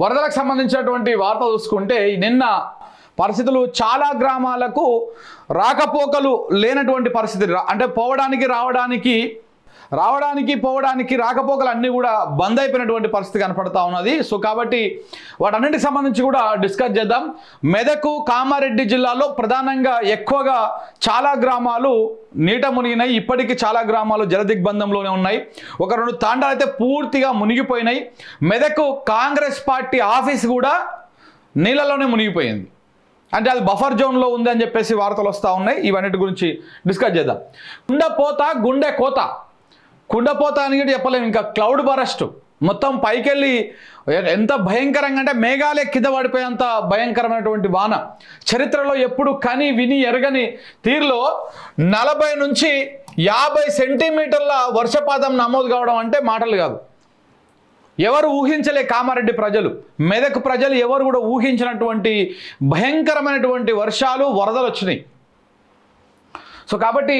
వరదలకు సంబంధించినటువంటి వార్త చూసుకుంటే నిన్న పరిస్థితులు చాలా గ్రామాలకు రాకపోకలు లేనటువంటి పరిస్థితి, అంటే పోవడానికి రాకపోకలు అన్నీ కూడా బంద్ అయిపోయినటువంటి పరిస్థితి కనపడతా ఉన్నది. సో కాబట్టి వాటన్నిటికి సంబంధించి కూడా డిస్కస్ చేద్దాం. మెదక్ కామారెడ్డి జిల్లాలో ప్రధానంగా ఎక్కువగా చాలా గ్రామాలు నీట మునిగినాయి. ఇప్పటికీ చాలా గ్రామాలు జలదిగ్బంధంలోనే ఉన్నాయి. ఒక 2 తాండాలు అయితే పూర్తిగా మునిగిపోయినాయి. మెదక్ కాంగ్రెస్ పార్టీ ఆఫీస్ కూడా నీళ్ళలోనే మునిగిపోయింది. అంటే అది బఫర్ జోన్లో ఉంది అని చెప్పేసి వార్తలు వస్తూ ఉన్నాయి. ఇవన్నిటి గురించి డిస్కస్ చేద్దాం. కుండపోత అని కూడా చెప్పలేము, ఇంకా క్లౌడ్ బరస్ట్ మొత్తం పైకెళ్ళి ఎంత భయంకరంగా అంటే మేఘాలే కింద పడిపోయేంత భయంకరమైనటువంటి వాన. చరిత్రలో ఎప్పుడు కని విని ఎరగని తీరులో 40 నుంచి 50 సెంటీమీటర్ల వర్షపాతం నమోదు కావడం అంటే మాటలు కాదు. ఎవరు ఊహించలే, కామారెడ్డి ప్రజలు, మెదక్ ప్రజలు ఎవరు కూడా ఊహించినటువంటి భయంకరమైనటువంటి వర్షాలు, వరదలు వచ్చినాయి. సో కాబట్టి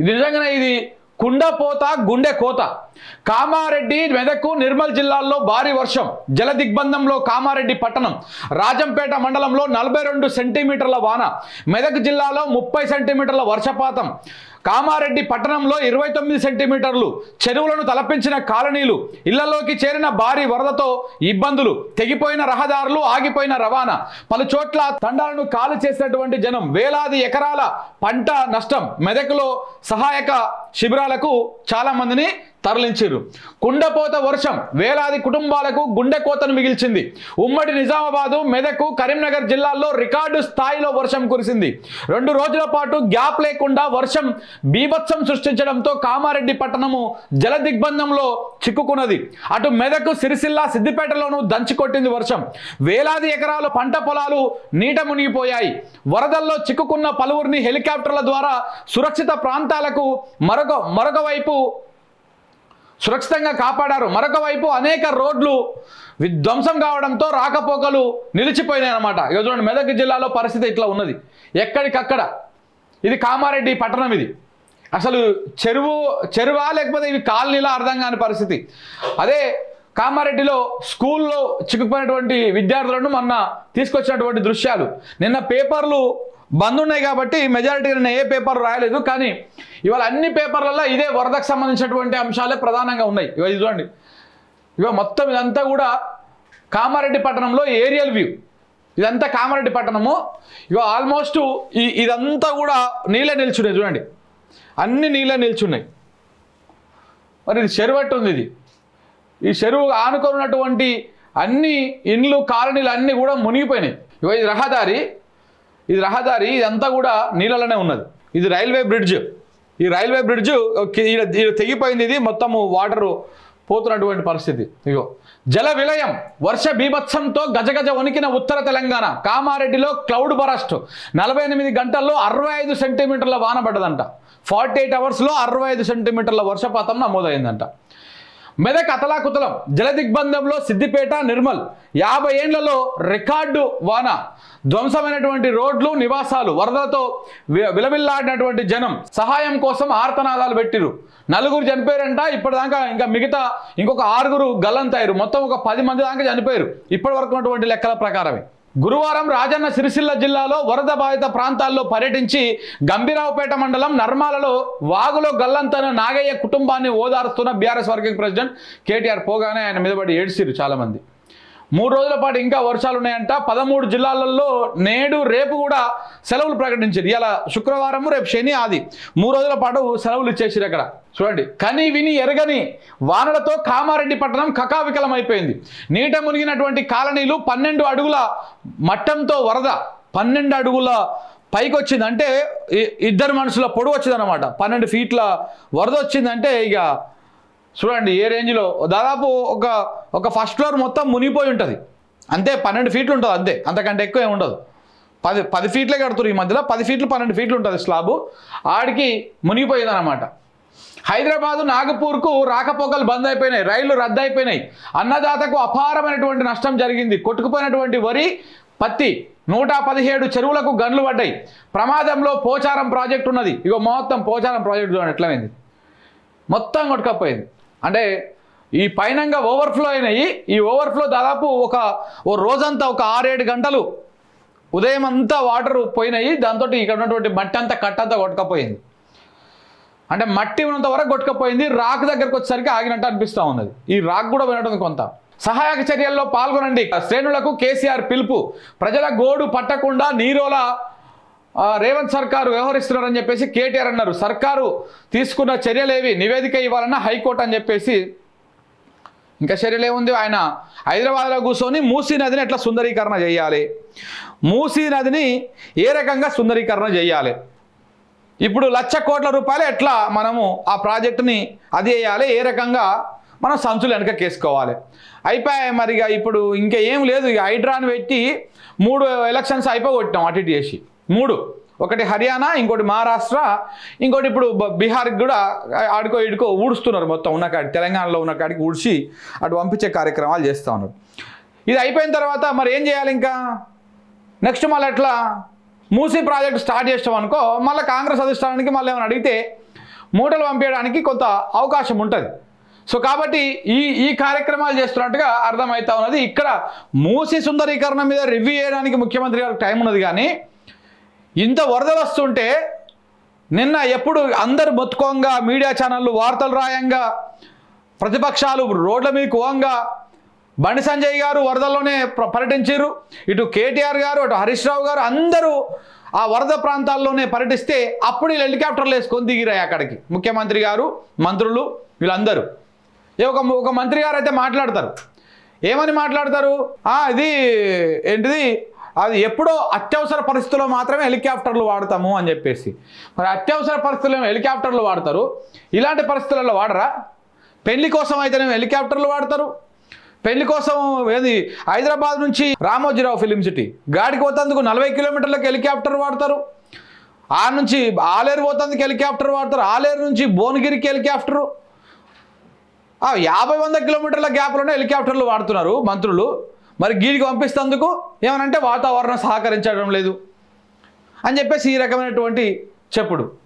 నిజంగానే ఇది కుండపోత గుండె కోత. కామారెడ్డి, మెదక్, నిర్మల్ జిల్లాల్లో భారీ వర్షం. జల దిగ్బంధంలో కామారెడ్డి పట్టణం. రాజంపేట మండలంలో 42 సెంటీమీటర్ల వాన. మెదక్ జిల్లాలో 30 సెంటీమీటర్ల వర్షపాతం. కామారెడ్డి పట్టణంలో 29 సెంటీమీటర్లు. చెరువులను తలపించిన కాలనీలు. ఇళ్లలోకి చేరిన భారీ వరదతో ఇబ్బందులు. తెగిపోయిన రహదారులు, ఆగిపోయిన రవాణా. పలు చోట్ల తండాలను ఖాళీ చేసినటువంటి జనం. వేలాది ఎకరాల పంట నష్టం. మెదక్లో సహాయక శిబిరాలకు చాలా మందిని తరలించారు. కుండపోత వర్షం వేలాది కుటుంబాలకు గుండె కోతను మిగిల్చింది. ఉమ్మడి నిజామాబాదు, మెదక్, కరీంనగర్ జిల్లాల్లో రికార్డు స్థాయిలో వర్షం కురిసింది. 2 రోజుల పాటు గ్యాప్ లేకుండా వర్షం బీభత్సం సృష్టించడంతో కామారెడ్డి పట్టణము జల దిగ్బంధంలో చిక్కుకున్నది. అటు మెదక్, సిరిసిల్ల, సిద్దిపేటలోనూ దంచికొట్టింది వర్షం. వేలాది ఎకరాల పంట పొలాలు నీట మునిగిపోయాయి. వరదల్లో చిక్కుకున్న పలువురిని హెలికాప్టర్ల ద్వారా సురక్షిత ప్రాంతాలకు మరొక వైపు సురక్షితంగా కాపాడారు. మరొక వైపు అనేక రోడ్లు విధ్వంసం కావడంతో రాకపోకలు నిలిచిపోయినాయి అన్నమాట. ఇక చూడండి, మెదక్ జిల్లాలో పరిస్థితి ఇట్లా ఉన్నది. ఎక్కడికక్కడ ఇది కామారెడ్డి పట్టణం. ఇది అసలు చెరువా లేకపోతే ఇవి కాలనీలా అర్థం కాని పరిస్థితి. అదే కామారెడ్డిలో స్కూల్లో చిక్కుపోయినటువంటి విద్యార్థులను మొన్న తీసుకొచ్చినటువంటి దృశ్యాలు. నిన్న పేపర్లు బంద్ ఉన్నాయి కాబట్టి మెజారిటీ నిన్న ఏ పేపర్ రాయలేదు, కానీ ఇవాళ అన్ని పేపర్లలో ఇదే వరదకు సంబంధించినటువంటి అంశాలే ప్రధానంగా ఉన్నాయి. ఇవాళ చూడండి, ఇవాళ మొత్తం ఇదంతా కూడా కామారెడ్డి పట్టణంలో ఏరియల్ వ్యూ. ఇదంతా కామారెడ్డి పట్టణము. ఇవాళ ఆల్మోస్ట్ ఇదంతా కూడా నీళ్ళే నిల్చున్నాయి. చూడండి, అన్ని నీళ్ళే నిల్చున్నాయి. మరి ఇది చెరువట్టు ఉంది. ఈ చెరువు ఆనుకున్నటువంటి అన్ని ఇండ్లు, కాలనీలు అన్నీ కూడా మునిగిపోయినాయి. ఇవాళ ఇది రహదారి ఇదంతా కూడా నీళ్ళలోనే ఉన్నది. ఇది రైల్వే బ్రిడ్జ్. ఈ రైల్వే బ్రిడ్జ్ తెగిపోయింది. ఇది మొత్తము వాటరు పోతున్నటువంటి పరిస్థితి. ఇగో జల విలయం. వర్ష బీభత్సంతో గజగజ వణికిన ఉత్తర తెలంగాణ. కామారెడ్డిలో క్లౌడ్ బరస్ట్. 48 గంటల్లో 65 సెంటీమీటర్ల వాన పడ్డదంట. 48 అవర్స్లో 65 సెంటీమీటర్ల వర్షపాతం నమోదైందంట. మెదక్ అతలాకుతలం. జల దిగ్బంధంలో సిద్దిపేట, నిర్మల్. 50 ఏళ్లలో రికార్డు వాన. ధ్వంసమైనటువంటి రోడ్లు, నివాసాలు. వరదలతో విలవిల్లాడినటువంటి జనం. సహాయం కోసం ఆర్తనాదాలు పెట్టిరు. 4 చనిపోయారంట. ఇప్పటిదాకా ఇంకొక 6 గల్లంతయ్యారు. మొత్తం ఒక 10 మంది దాకా చనిపోయారు ఇప్పటి వరకు ఉన్నటువంటి లెక్కల ప్రకారమే. గురువారం రాజన్న సిరిసిల్ల జిల్లాలో వరద బాధిత ప్రాంతాల్లో పర్యటించి గంభీరావుపేట మండలం నర్మాలలో వాగులో గల్లంతైన నాగయ్య కుటుంబాన్ని ఓదారుస్తున్న బీఆర్ఎస్ వర్కింగ్ ప్రెసిడెంట్ కేటీఆర్ పోగానే ఆయన మీద పడి ఏడ్చిరు చాలామంది. 3 రోజుల పాటు ఇంకా వర్షాలు ఉన్నాయంట. 13 జిల్లాలలో నేడు రేపు కూడా సెలవులు ప్రకటించారు. ఇలా శుక్రవారం, రేపు శని, ఆది 3 రోజుల పాటు సెలవులు ఇచ్చేసారు. అక్కడ చూడండి, కని విని ఎరగని వానలతో కామారెడ్డి పట్టణం కకావికలం అయిపోయింది. నీట మునిగినటువంటి కాలనీలు. 12 అడుగుల మట్టంతో వరద. 12 అడుగుల పైకి వచ్చింది అంటే 2 మనుషుల పొడవు వచ్చింది అనమాట. 12 ఫీట్ల వరద వచ్చిందంటే ఇక చూడండి ఏ రేంజ్లో. దాదాపు ఒక ఫస్ట్ ఫ్లోర్ మొత్తం మునిగిపోయి ఉంటుంది. అంతే, 12 ఫీట్లు ఉంటుంది అంతే, అంతకంటే ఎక్కువ ఏమి ఉండదు. 10 ఫీట్లే కడుతున్నారు ఈ మధ్యలో. 10 ఫీట్లు 12 ఫీట్లు ఉంటుంది స్లాబు. ఆడికి మునిగిపోయింది అనమాట. హైదరాబాదు, నాగపూర్కు రాకపోకలు బంద్ అయిపోయినాయి. రైళ్లు రద్దు అయిపోయినాయి. అన్నదాతకు అపారమైనటువంటి నష్టం జరిగింది. కొట్టుకుపోయినటువంటి వరి, పత్తి. 117 చెరువులకు గన్లు పడ్డాయి. ప్రమాదంలో పోచారం ప్రాజెక్టు ఉన్నది. ఇగో మొత్తం పోచారం ప్రాజెక్టు చూడండి ఎట్లయింది, మొత్తం కొట్టుకపోయింది. అంటే ఈ పైనంగా ఓవర్ఫ్లో అయినాయి. ఈ ఓవర్ఫ్లో దాదాపు ఓ రోజంతా ఒక 6-7 గంటలు ఉదయం అంతా వాటర్ పోయినాయి. దాంతో ఇక్కడ ఉన్నటువంటి మట్టి అంతా కట్టంతా కొట్టుకపోయింది. అంటే మట్టి ఉన్నంత వరకు కొట్టుకపోయింది. రాక్ దగ్గరకు వచ్చేసరికి ఆగినట్టు అనిపిస్తూ ఉన్నది. ఈ రాక్ కూడా వినడం కొంత. సహాయక చర్యల్లో పాల్గొనండి, శ్రేణులకు కేసీఆర్ పిలుపు. ప్రజల గోడు పట్టకుండా నీరోలా రేవంత్ సర్కారు వ్యవహరిస్తున్నారని చెప్పేసి కేటీఆర్ అన్నారు. సర్కారు తీసుకున్న చర్యలేవి నివేదిక ఇవ్వాలన్న హైకోర్టు అని చెప్పేసి. ఇంకా చర్యలు ఏముంది, ఆయన హైదరాబాద్లో కూర్చొని మూసీ నదిని ఎట్లా సుందరీకరణ చేయాలి, మూసీ నదిని ఏ రకంగా సుందరీకరణ చేయాలి, ఇప్పుడు 1,00,000 కోట్ల రూపాయలు ఎట్లా మనము ఆ ప్రాజెక్టుని అది వేయాలి, ఏ రకంగా మనం సంచులు వెనకకేసుకోవాలి. అయిపోయాయి మరిగా. ఇప్పుడు ఇంకా ఏం లేదు. ఇక హైడ్రాన్ పెట్టి 3 ఎలక్షన్స్ అయిపోగొట్టాం అటు ఇటు చేసి. 3, ఒకటి హర్యానా, ఇంకోటి మహారాష్ట్ర, ఇంకోటి ఇప్పుడు బీహార్కి కూడా ఆడుకో ఇడుకో ఊడుస్తున్నారు. మొత్తం ఉన్న కాడికి, తెలంగాణలో ఉన్న కాడికి ఊడ్చి అటు పంపించే కార్యక్రమాలు చేస్తూ ఉన్నారు. ఇది అయిపోయిన తర్వాత మరి ఏం చేయాలి ఇంకా నెక్స్ట్? మళ్ళీ ఎట్లా మూసీ ప్రాజెక్ట్ స్టార్ట్ చేస్తాం అనుకో, మళ్ళీ కాంగ్రెస్ అధిష్టానానికి మళ్ళీ ఏమైనా అడిగితే మూటలు పంపించడానికి కొంత అవకాశం ఉంటుంది. సో కాబట్టి ఈ కార్యక్రమాలు చేస్తున్నట్టుగా అర్థమవుతా ఉన్నది. ఇక్కడ మూసీ సుందరీకరణ మీద రివ్యూ చేయడానికి ముఖ్యమంత్రి గారికి టైం ఉన్నది. కానీ ఇంత వరదలు వస్తుంటే నిన్న ఎప్పుడు అందరు మొత్తుకోంగా, మీడియా ఛానళ్ళు వార్తలు రాయంగా, ప్రతిపక్షాలు రోడ్ల మీదకి ఓంగా, బండి సంజయ్ గారు వరదల్లోనే పర్యటించారు, ఇటు కేటీఆర్ గారు, అటు హరీష్ రావు గారు అందరూ ఆ వరద ప్రాంతాల్లోనే పర్యటిస్తే అప్పుడు వీళ్ళు హెలికాప్టర్లు వేసుకొని దిగిరాయి అక్కడికి. ముఖ్యమంత్రి గారు, మంత్రులు వీళ్ళందరూ. ఒక మంత్రి గారు అయితే మాట్లాడతారు. ఏమని మాట్లాడతారు? ఇది ఏంటిది, అది ఎప్పుడో అత్యవసర పరిస్థితుల్లో మాత్రమే హెలికాప్టర్లు వాడతాము అని చెప్పేసి. మరి అత్యవసర పరిస్థితుల్లో హెలికాప్టర్లు వాడతారు, ఇలాంటి పరిస్థితులలో వాడరా? పెళ్లి కోసం అయితేనేమో హెలికాప్టర్లు వాడతారు. పెళ్లి కోసం ఏది హైదరాబాద్ నుంచి రామోజీరావు ఫిలిం సిటీ గాడికి పోతందుకు 40 కిలోమీటర్లకు హెలికాప్టర్ వాడతారు. ఆ నుంచి ఆలేరు పోతందుకు హెలికాప్టర్ వాడతారు. ఆలేరు నుంచి భువనగిరికి హెలికాప్టరు. 50-100 కిలోమీటర్ల గ్యాప్లోనే హెలికాప్టర్లు వాడుతున్నారు మంత్రులు. మరి గీడికి పంపిస్తేందుకు ఏమనంటే వాతావరణం సహకరించడం లేదు అని చెప్పేసి ఈ రకమైనటువంటి చెప్పుడు.